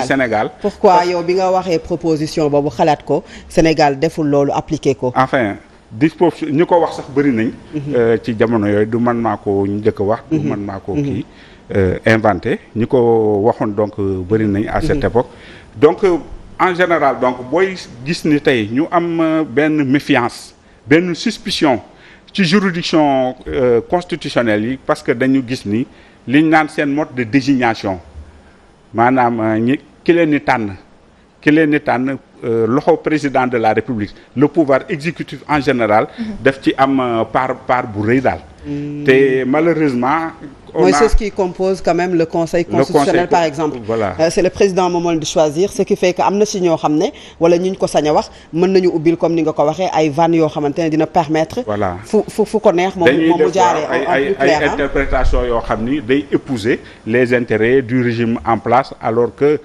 [SPEAKER 2] Sénégal.
[SPEAKER 5] pourquoi yow bi nga waxee proposition boobu xalaat ko Sénégal deful loolu appliqué ko.
[SPEAKER 2] enfin disposition ñi ko wax sax bëri nañ. ci jamono yooyu du man maa ko njëkk a wax. du man maa ko kii inventé ñi ko waxoon donc bëri nañ à cette époque donc. en général donc booy gis ni tey ñu am benn méfiance benn suspicion ci juridiction constitutionnelle yi parce que dañu gis ni liñ naan seen mode de désignation maanaam ki leen di tànn loxo président de la République le pouvoir exécutif en général daf ci am part bu rëy daal te malheureusement
[SPEAKER 5] mooy c'est ce qui compose quand même le conseil constitutionnel par exemple
[SPEAKER 2] voilà.
[SPEAKER 5] C'est le président moom di choisir ce qui fait que am na si ñoo xam ne wala ñu ko sañ a wax mën nañu ubbil comme ni nga ko waxee ay vannes yoo xamante ne dina permettre
[SPEAKER 2] voilà
[SPEAKER 5] fu ko neex moom mu jaaree
[SPEAKER 2] ay interprétation yoo xam ni day épouser les intérêts du régime en place alors que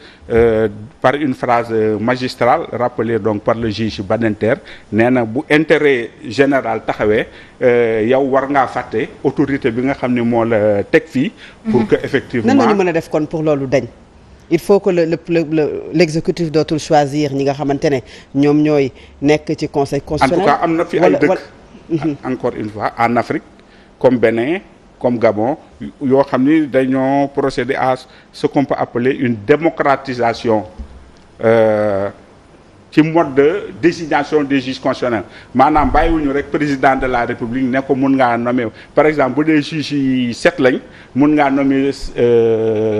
[SPEAKER 2] par une phrase magistrale rappelée donc par le juge Badinter nee na bu intérêt général taxawee yow war ngaa fàtte autorité bi nga xam ne moo la teg fii pour que effectivement
[SPEAKER 5] nan la ñu mën a def kon pour loolu dañ il faut que l'exécutif dootul choisir ñi nga xamante ne ñoom ñooy nekk ci conseil constitutionnel.
[SPEAKER 2] en tout cas am na fi ay dëkk encore une fois en Afrique comme Bénin comme Gabon yoo xam ni dañoo procéder à ce qu'on peut appeler une démocratisation ci mode de désignation des juges constitutionnels maanaam bàyyiwuñu rek président de la république ne ko mun ngaa nommer par exemple bu dee juges yi 7 lañ mun ngaa nommer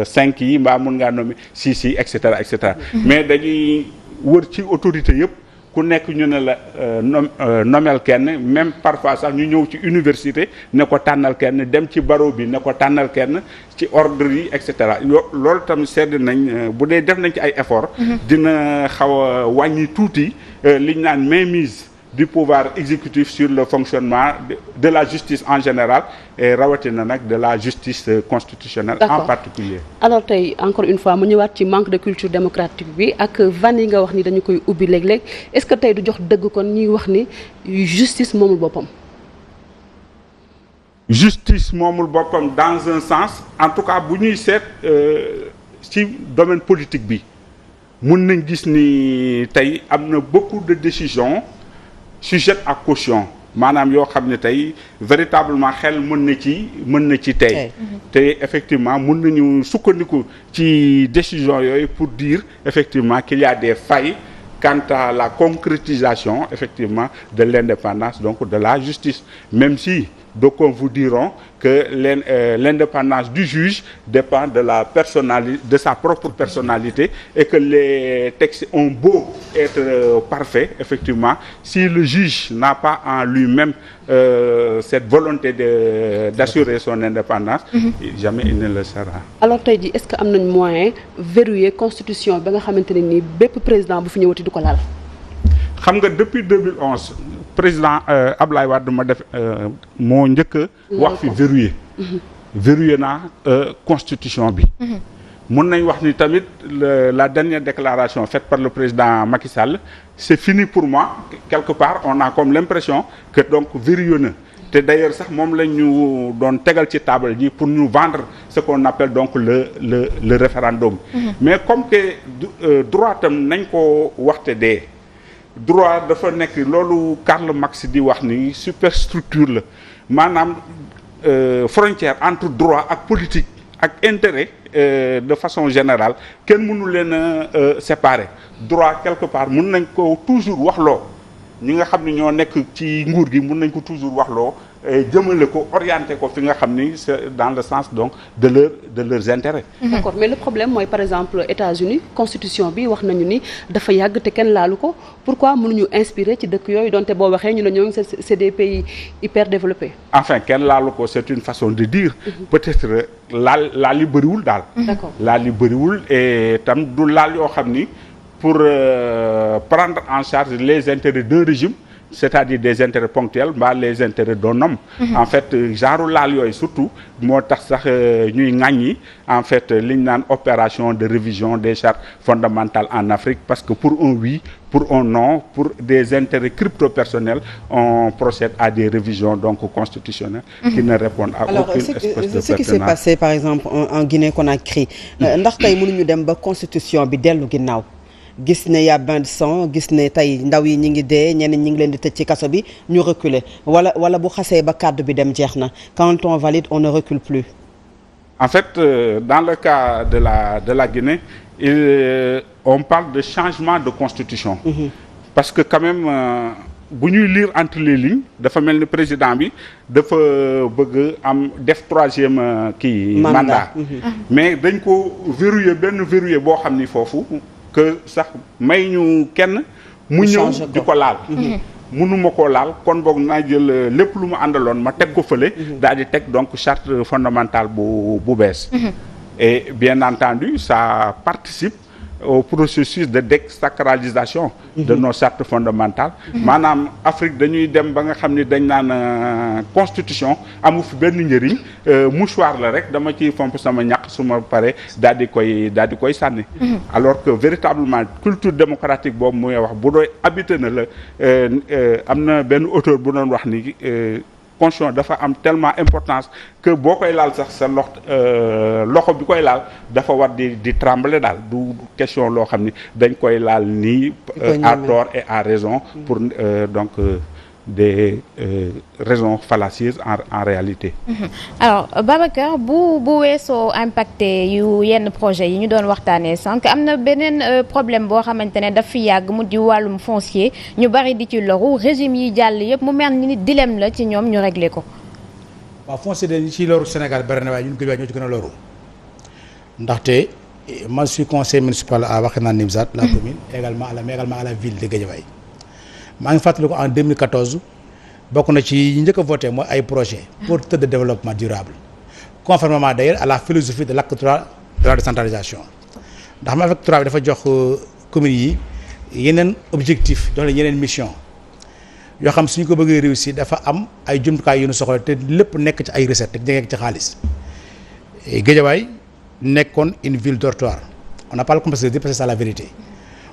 [SPEAKER 2] 5 yi mbaa mun ngaa nommer 6 yi et cetera et cetera. mais dañuy wër ci autorité yëpp ku nekk ñu ne la nomel kenn même parfois sax ñu ñëw ci université ne ko tànnal kenn dem ci barreau bi ne ko tànnal kenn ci ordre yi et cetera loolu tam sedd nañ bu dee def nañ ci ay effort dina xaw a wàññi tuuti liñ naan mainmise du pouvoir exécutif sur le fonctionnement de la justice en général et rawatina nag de la justice constitutionnelle en particulier
[SPEAKER 4] alors tey encore une fois mu ñëwaat ci manque de culture démocratique bi ak vannes yi nga wax ni dañu koy ubbi léeg-léeg est-ce que tey du jox dëgg kon ñuy wax ni justice moomul boppam
[SPEAKER 2] justice moomul boppam dans un sens en tout cas bu ñuy seet ci domaine politique bi mun nañ gis ni tey am na beaucoup de décisions sujettes à caution maanaam yoo xam ne tey véritablement xel mën na ci tey te effectivement mën nañu sukkandiku ci décision yooyu pour dire effectivement qu'il y a des failles quant à la concrétisation effectivement de l'indépendance donc de la justice même si d'aucuns vous diront que l'indépendance du juge dépend de la personnalité, de sa propre personnalité et que les textes ont beau être parfaits, effectivement, si le juge n'a pas en lui-même cette volonté d'assurer son indépendance, jamais il ne le sera.
[SPEAKER 4] Alors tey jii est-ce que am nañ moyen verrouiller constitution ba nga xamante ne nii bépp président bu fi ñëwati du ko laal.
[SPEAKER 2] xam nga depuis 2011 président Ablaye Wade ma def moo njëkk a wax fi verrouillé naa constitution bi mun nañ wax ni tamit la dernière déclaration faite par le président Macky Sall c'est fini pour moi quelque part on a comme l'impression que donc verrouillé na te d'ailleurs sax moom la ñu doon tegal ci table ji pour ñu vendre ce qu'on appelle donc le référendum. Mais comme que droit tam nañ ko waxte dee droit dafa nekk loolu Karl Marx di wax ni superstructure la maanaam frontière entre droit ak politique ak intérêt de façon générale kenn mënu leen a séparer droit quelque part mën nañ ko toujours waxloo ñi nga xam ne ñoo nekk ci nguur gi mën nañ ko toujours waxloo jëmale ko orienté ko fi nga xam ni c'est dans le sens donc de leurs intérêts.
[SPEAKER 4] D'accord, mais le problème mooy par exemple États-Unis constitution bi wax nañu ni dafa yàgg te kenn laalu ko pourquoi mënuñu inspirer ci dëkk yooyu donte boo waxee ñu ne ñoo ngi c'est des pays hyper développés.
[SPEAKER 2] Enfin kenn laalu ko c'est une façon de dire. Peut-être laal yi bëriwul daal.
[SPEAKER 4] D'accord,
[SPEAKER 2] laal yi bëriwul et tam du laal yoo xam ni pour prendre en charge les intérêts d'un régime. C'est-à-dire des intérêts ponctuels mbaa les intérêts d'un homme. En fait genre laal yooyu surtout moo tax sax ñuy ŋàññi en fait li ñu naan opération de révision des chartes fondamentales en Afrique parce que pour un oui pour un non pour des intérêts crypto-personnels on procède à des révisions donc constitutionnelles qui ne répondent à aucune espèce de pertinence.
[SPEAKER 5] Ce qui s'est passé par exemple en Guinée-Conakry ndax tey mënuñu dem ba constitution bi dellu ginnaaw gis ne y a bain de sang gis ne tey ndaw yi ñi ngi dee ñeneen ñi ngi leen di tëj ci kaso bi ñu reculer wala bu xasee ba kàddu bi dem jeex na quand on valide on ne recule plus.
[SPEAKER 2] En fait dans le cas de la Guinée on parle de changement de constitution. Parce que quand même bu ñuy lire entre les lignes dafa mel ni président bi dafa bëgg am def troisième mandat. Mais dañ ko verrouiller boo xam ni foofu. Que sax may ñu kenn mu ñëw di ko laal mënuma koo laal kon boog naa jël lépp lu mu àndaloon ma teg ko fële daal di teg donc charte fondamentale bu bees et bien entendu ça participe au processus de désacralisation de nos chartes fondamentales maanaam Afrique dañuy dem ba nga xam ni dañ naan constitution amu fi benn njëriñ mouchoir la rek dama ciy fomp sama ñaq su ma pare daal di koy sànni alors que véritablement culture démocratique boobu muy wax bu doy habité na la am na benn auteur bu doon wax ni constitution dafa am tellement importance que boo koy laal sax sa loxo bi koy laal dafa war di trembler daal du question loo xam ni dañ koy laal nii à tort et à raison pour donc des raisons fallacieuses en réalité.
[SPEAKER 1] Alors Babacar bu weesoo impacté yu yenn projet yi ñu doon waxtaanee sànq am na beneen problème boo xamante ne daf fi yàgg mu di wàllum foncier ñu bari di ci loru régime yi jàll yëpp mu mel ni dilemme la ci ñoom ñu régler ko.
[SPEAKER 3] waaw foncier de ñi ciy loru Sénégal bari na waaye ñun Guédiawaye ñoo ci gën a loru ndaxte man je suis conseiller municipal à Wakhinane Nimzatt la commune également à la ville de Guédiawaye. maa ngi fàttali ko en 2014 bokk na ci yi njëkk a voté mooy ay projet porteur de développement durable conformément d'ailleurs à la philosophie de l'acte 3 de la décentralisation ndax ma acte 3 bi dafa jox communes yi yeneen objectif jox leen yeneen mission yoo xam suñu ko bëggee réussir dafa am ay jumtukaay yu ñu soxla te lépp nekk ci ay recettes te jege ci xaalis Guédiawaye nekkoon une ville dortoir on n'a pas le complexe de dire parce que c'est la vérité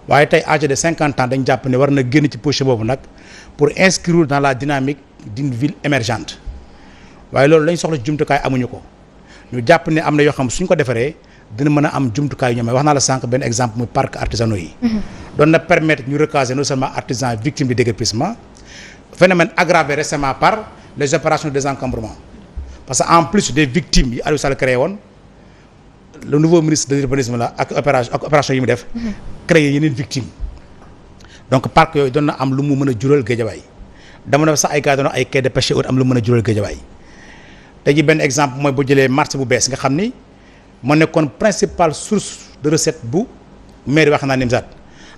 [SPEAKER 3] waaye tey âgé de 50 ans dañ jàpp ne war na génn ci position boobu nag pour inscrire dans la dynamique d'une ville émergente waaye loolu lañ soxla ci jumtukaay amuñu ko ñu jàpp ne am na yoo xam suñ ko defaree dina mën a am jumtukaay yu ñoom wax naa la sànq benn exemple muy parc artisanaux yi. doon na permettre ñu recaser non seulement artisans victimes du déguerpissement phénomène aggravé récemment par les opérations de désencombrement parce que en plus des victimes yi Aliou Sall créé woon le nouveau ministre de l'urbanisme la ak opération yi mu def. créer yeneen victime donc parc yooyu doon na am lu mu mën a jural Guédiawaye dama ne sax ay gars doon ay quai de pêche am lu mu mën a jural Guédiawaye tey ji benn exemple mooy bu jëlee marché bu bees nga xam ni moo nekkoon principale source de recette bu mairie Wakhinane Nimzatt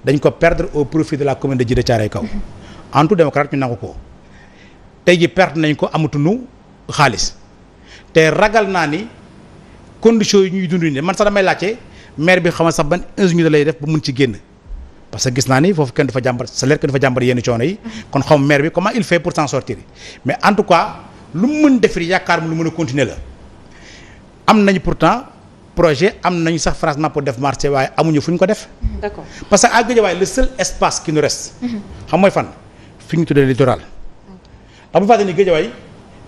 [SPEAKER 3] dañ ko perdre au profit de la commune de Djiddah Thiaroye Kaw en tout démocrate ñu nangu ko tey ji perte nañ ko amatuñu xaalis te ragal naa ni conditions yi ñuy dund nii man sax damay laajte maire bi xamal sax ban ingénieur lay def ba mun ci génn parce que gis naa ni foofu kenn dafa jàmbar salaire kenn dafa jàmbar yenn coono yi kon xaw ma maire bi comment il fait pour s'en sortir mais en tout cas lu mu mën def yaakaar mu lu mën a continuer la am nañu pourtant projet am nañu sax financement pour def marché waaye amuñu fu ñu ko def.
[SPEAKER 4] D'accord.
[SPEAKER 3] Parce que à Guédiawaye le seul espace qui nous reste. xam mooy fan fi ñu tuddee littoral. ndax bu fàttali ni Guédiawaye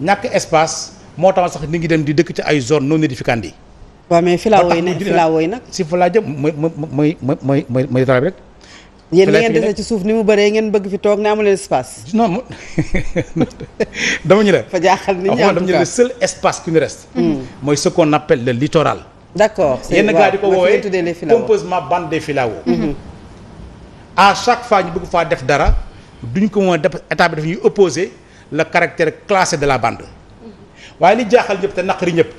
[SPEAKER 3] ñàkk espace moo tax sax ni ngi dem di dëkk ci ay zone non aedificandi yi.
[SPEAKER 5] waaw mais filao yi nag
[SPEAKER 3] si fa laa jëm mooy dara bi rek.
[SPEAKER 5] yéen li ngeen dese ci suuf ni mu bëree ngeen bëgg fi toog ne amu leen espace.
[SPEAKER 3] non dama ñu la.
[SPEAKER 5] fa jaaxal nit ñi en tout cas
[SPEAKER 3] dama ñu la le seul espace qui nous reste. mooy ce qu'on appelle le littoral.
[SPEAKER 5] d'accord
[SPEAKER 3] yenn gars di ko woowee composement bande des filaos. à chaque fois ñu bëgg faa def dara duñ ko mën a def état bi daf ñuy opposer le caractère classé de la bande. waaye li jaaxal ñëpp te naqari ñëpp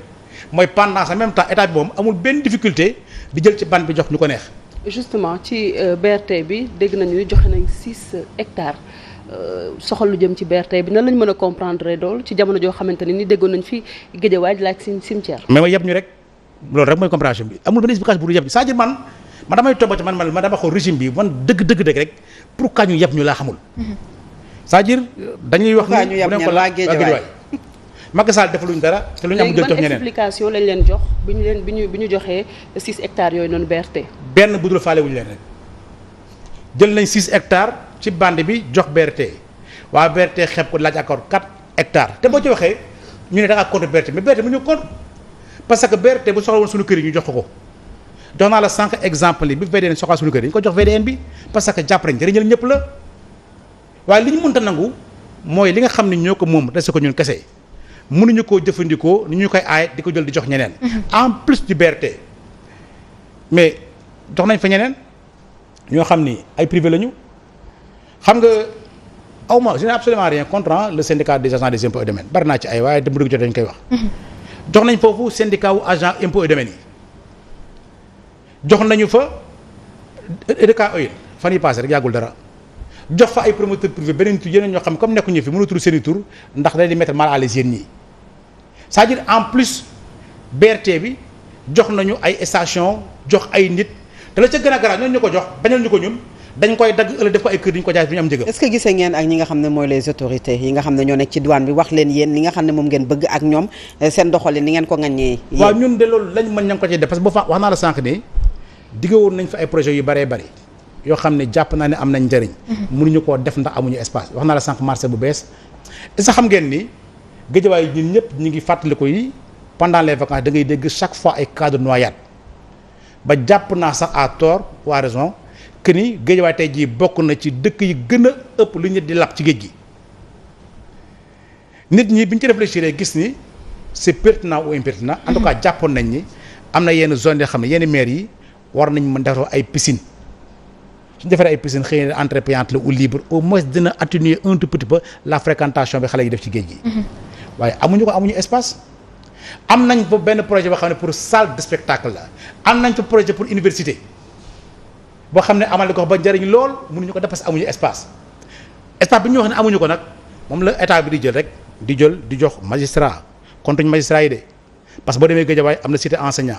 [SPEAKER 3] mooy pendant en même temps état bi moom amul benn difficulté di jël ci bande bi jox ñu ko neex.
[SPEAKER 4] justement ci BRT bi dégg nañu joxe nañ 6 hectares soxal lu jëm ci BRT bi nan lañ mën a comprendre loolu ci jamono joo xamante ne ni déggoon nañ fi Guédiawaye di laaj cimetière.
[SPEAKER 3] mais ma yeb ñu rek loolu rek mooy compréhension bi amul benn explication bu dul yeb bi c'est-à-dire man damay toog ci man dama xool régime bi man dëgg rek pourquoi ñu yeb ñu laa xamul. c'est-à-dire dañuy wax ni bu ne ko la Guédiawaye Macky Sall defaluñ dara te lu ñu am jël jox ñeneen.
[SPEAKER 4] explication lañ leen jox bi ñu joxee 6 hectares yooyu noonu BRT.
[SPEAKER 3] benn bu dul faale wuñu leen rek jël nañ 6 hectares ci bande bi jox BRT waa BRT xeeb ko laaj accord 4 hectares te boo ci waxee ñu ne da ngaa contre BRT mais BRT mu ñu contre parce que BRT bu soxla woon suñu kër yi ñu jox ko jox naa la 5 exemple yi bi VDN soxla suñu kër yi ñu ko jox VDN bi parce que jàpp nañ njëriñal ñëpp la waaye li ñu mënta nangu mooy li nga xam ne ñoo ko moom dese ko ñun kese mënuñu koo jëfandikoo ni ñu koy aay di ko jël di jox ñeneen. en plus du BRT mais jox nañ fa ñeneen ñoo xam ni ay privé lañu xam nga aw ma je n'ai absolument rien contre le syndicat des agents des impôts et domaines bari naa ci ay waaye dem dugg jot dañ koy wax. jox nañ foofu syndicat wu agent impôts et domaines yi jox nañu fa EDK Oil fan yi passé rek yàggul dara. jox fa ay promoteur privé beneen tur yeneen ñoo xam comme nekkuñu fi mënu tur seen i tur ndax day di mettre mal à l'aise yéen ñii c'est-à-dire en plus BRT bi jox nañu ay station jox ay nit te la ca gën a garaaw ñooñu ñu ko jox bañal ñu ko ñun dañ koy dagg ëllëg def ko ay kër di ñu ko jaay fi ñu am njëgam.
[SPEAKER 5] est-ce que gisee ngeen ak ñi nga xam ne mooy les autorités yi nga xam ne ñoo nekk ci douane bi wax leen yéen li nga xam ne moom ngeen bëgg ak ñoom seen doxalin ni ngeen ko ŋaññee.
[SPEAKER 3] waaw ñun de loolu lañ mën ña ngi ko ciy def parce que boo fa wax naa la sànq ni diggoon nañ fa ay projets yu bëree bëri yoo xam ne jàpp naa ne am nañ njëriñ. mënuñu koo def ndax amuñu espace wax naa la sànq marché bu bees. est-ce que xam ngeen ni Guédiawaye ñun ñëpp ñu ngi fàttaliku yi pendant les vacances da ngay dégg chaque fois ay cas de noyade ba jàpp naa sax à tort ou à raison que ni Guédiawaye tey jii bokk na ci dëkk yi gën a ëpp lu nit di lap ci géej gi. nit ñi bi ñu ci réfléchir gis ni c'est pertinent ou impertinent en tout cas jàppoon nañ ni am na yenn zone yoo xam ne yenn maires yi war nañ mën defar ay piscine. suñu defaree ay piscine xëy na entrée payante la ou libre au moins dina atténuer un tout petit peu la fréquentation bi xale yi def ci géej gi. waaye amuñu espace. am nañ fa benn projet boo xam ne pour salle de spectacle la am nañ fa projet pour université boo xam ne amal ko ba njëriñ lool mënuñu ko def parce que amuñu espace. espace bi ñu wax ne amuñu ko nag moom la état bi di jël rek di jox magistrat contre magistrat yi de parce que boo demee Guédiawaye am na cité enseignant.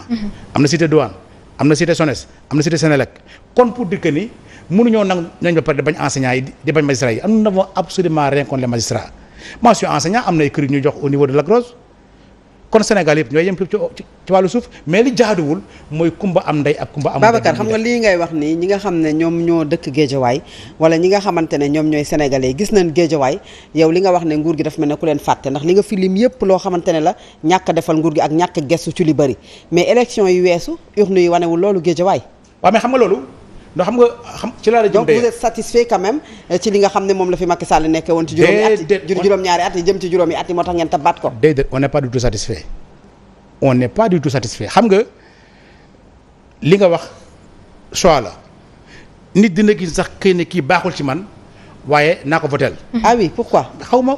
[SPEAKER 3] am na cité douane. am na cité SONES am na cité Sénélec kon pour dire que ni mënuñoo nag ñooñu ba pare di bañ enseignants yi di bañ magistrats yi am na absolument rien contre les magistrats moi je suis enseignant am na ay kër yu ñu jox au niveau de Lac Rose kon Sénégal yëpp ñooy yem ci wàllu suuf mais li jaaduwul mooy kumba am ndey ak kumba am.
[SPEAKER 5] Babacar xam nga lii ngay wax nii ñi nga xam ne ñoom ñoo dëkk Guédiawaye wala ñi nga xamante ne ñoom ñooy sénégalais gis nañ Guédiawaye yow li nga wax ne nguur gi daf mel ne ku leen fàtte ndax li nga fi lim yëpp loo xamante ne la ñàkk defal nguur gi ak ñàkk gestu ci li bëri mais élection yi weesu urne yi wanewul loolu Guédiawaye.
[SPEAKER 3] waaw mais xam nga loolu. ndax xam ci laa la jëm
[SPEAKER 5] donc vous êtes satisfait quand même ci li nga xam ne moom la fi Macky Sall nekkee woon ci juróom-ñaari at yi jëm ci juróomi at yi moo tax ngeen tabaat ko.
[SPEAKER 3] déedéet on n'est pas du tout satisfait xam nga li nga wax choix la nit dina gis sax xëy na kii baaxul ci man waaye naa ko votel.
[SPEAKER 5] ah oui pourquoi.
[SPEAKER 3] xaw ma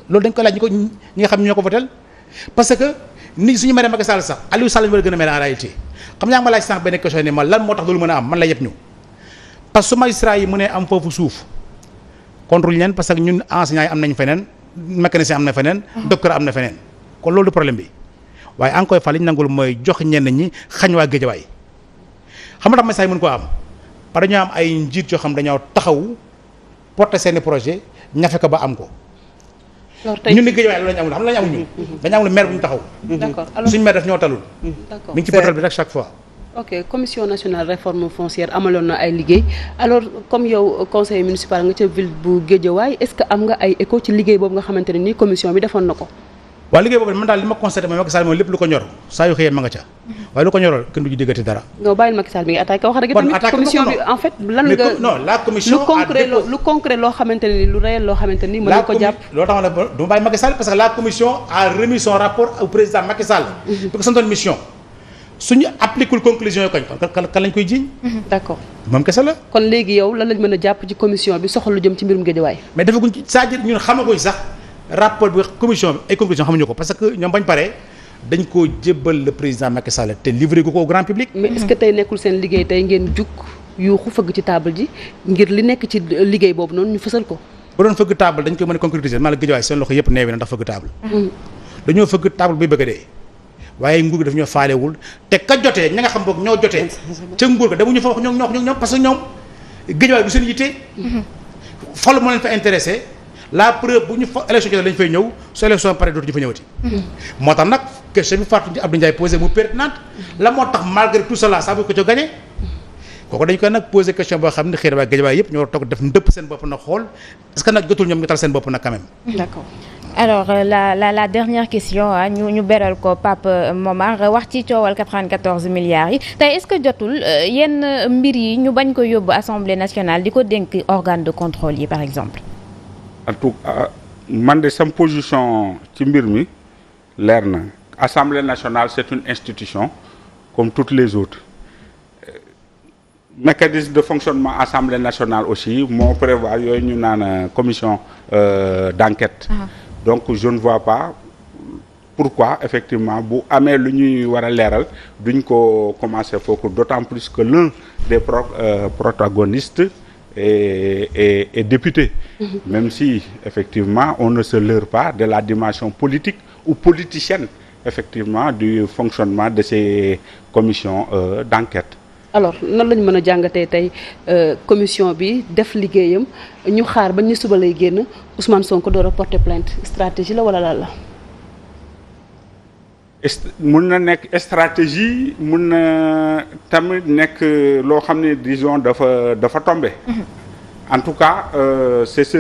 [SPEAKER 3] loolu dañ ko laaj ñi nga xam ne ñoo ko votel parce que nit suñu meree Macky Sall sax Aliou Sall ñu war a gën a mere en réalité xam nga ma laaj sànq benn question ni ma lan moo tax loolu mën a am man la yëpp ñu parce que su magistrat yi mënee am foofu suuf contrôle leen parce que ñun enseignants yi am nañ feneen mécanicien am na feneen docteur am na feneen kon loolu du problème bi waaye encore fa li ñu nangul mooy jox ñenn ñi xañ waa Guédiawaye xam nga tax magistrat yi mën koo am parce que dañoo am ay njiit yoo xam dañoo taxaw porter seeni projet ñafe ko ba am ko ñun ni Guédiawaye loolu lañu amul xam la ñu amul ñun dañu amul maire bu ñu taxaw
[SPEAKER 4] d'accord
[SPEAKER 3] suñu maire daf ñoo talul mi ngi ci portal bi rek chaque fois
[SPEAKER 4] ok commission nationale réforme foncière amaloon na ay liggéey alors comme yow conseiller municipal nga ca ville bu Guédiawaye est-ce que am nga ay écho ci liggéey boobu nga xamante ne nii commission bi defoon na ko.
[SPEAKER 3] waaw liggéey boobu man daal li ma constaté mooy Macky Sall moom lépp lu ko ñor saa yu xëyee ma nga ca waaye lu ko ñorol kenn du ci déggati dara.
[SPEAKER 4] non bàyyil Macky Sall bi nga attaqué wax dëgg tamit commission bi en fait lan nga
[SPEAKER 3] non la commission
[SPEAKER 4] lu concret loo xamante ne ni lu réel loo xamante ni mën na ko jàpp
[SPEAKER 3] loolu tax ma ne du ma bàyyi Macky Sall parce que la commission a remis son rapport au président Macky Sall bi ko santoon mission suñu appliquer conclusion yi kan lañ koy jiiñ
[SPEAKER 4] d'accord
[SPEAKER 3] moom kese la
[SPEAKER 4] kon léegi yow lan lañ mën a jàpp ci commission bi soxla lu jëm ci mbirum Guédiawaye
[SPEAKER 3] mais defaguñ ci c'est-à-dire ñun xamaguñ sax rapport bi commission bi ay conclusion xamuñu ko parce que ñoom bañ paree dañ koo jébbal le président Macky Sall te livré gu ko au grand public.
[SPEAKER 4] mais est-ce que tey nekkul seen liggéey tey ngeen jug yuuxu fëgg ci table ji ngir li nekk ci liggéey boobu noonu ñu fësal ko.
[SPEAKER 3] bu doon fëgg table dañ koy mën a concrétiser maa la Guédiawaye seen loxo yëpp neewi na ndax fëgg table. dañoo fëgg table buy bëgg a dee waaye nguur gi daf ñoo faalewul te ka jotee ña nga xam boog ñoo jotee ca nguur ga demuñu fa wax ñoom parce que ñoom Guédiawaye du seen yitte. falu moo leen fa intéressé. la preuve bu ñu fa élection jotee lañ fay ñëw su élection pare dootuñu fa ñëwati. moo tax nag question bi Fatou Abdou Ndiaye posé mu pertinente la moo tax malgré tout cela ça veut ko co gagné kooku dañu koy nag posé question boo xam ne xëy na waa Guédiawaye yëpp ñoo war a toog def ndëpp seen bopp nag xool est-ce que nag jotul ñoom ñu tal seen bopp nag quand même.
[SPEAKER 4] D'accord.
[SPEAKER 1] alors la dernière question ñu beral ko Pape Momar wax ci coowal 94 milliards yi tey est-ce que jotul yenn mbir yi ñu bañ ko yóbbu Assemblée nationale di ko dénk organe de contrôle yi par exemple.
[SPEAKER 2] en tout cas man de sam position ci mbir mi leer na Assemblée nationale c'est une institution comme toutes les autres mécanisme de fonctionnement Assemblée nationale aussi moo prévoir yooyu ñu naan commission d'enquête. Donc je ne vois pas pourquoi effectivement bu amee lu ñuy war a leeral duñ ko commencer foofu d'autant plus que l'un des protagonistes et député. Même si effectivement on ne se leurre pas de la dimension politique ou politicienne effectivement du fonctionnement de ces commissions d'enquête.
[SPEAKER 4] alors nan lañu mën a jàngatee tey commission bi def liggéeyam ñu xaar ba ñu suba lay génn Ousmane Sonko door a porter plainte stratégie la wala lan la.
[SPEAKER 2] mun na nekk stratégie mun na tamit nekk loo xam ne disons dafa tombé. En tout cas c'est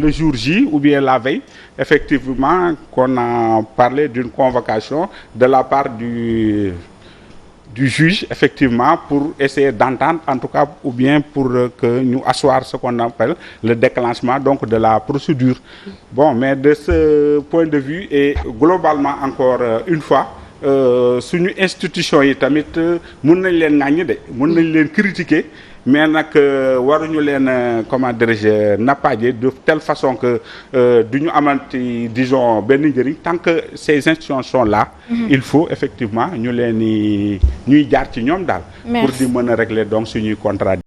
[SPEAKER 2] le jour J ou bien la veille effectivement qu'on a parlé d'une convocation de la part du juge effectivement pour essayer d'entendre en tout cas ou bien pour que ñu asseoir ce qu'on appelle le déclenchement donc de la procédure. Bon mais de ce point de vue et globalement encore une fois suñu institution yi tamit mun nañ leen ŋàññi de mun nañ leen critiquer mais nag waruñu leen comment dirais-je nappaaje de telle façon que du ñu amanti disons benn njëriñ tant que ces institutions sont là. Il faut effectivement ñu leen ñuy jaar ci ñoom daal. pour di mën a régler donc suñuy contrat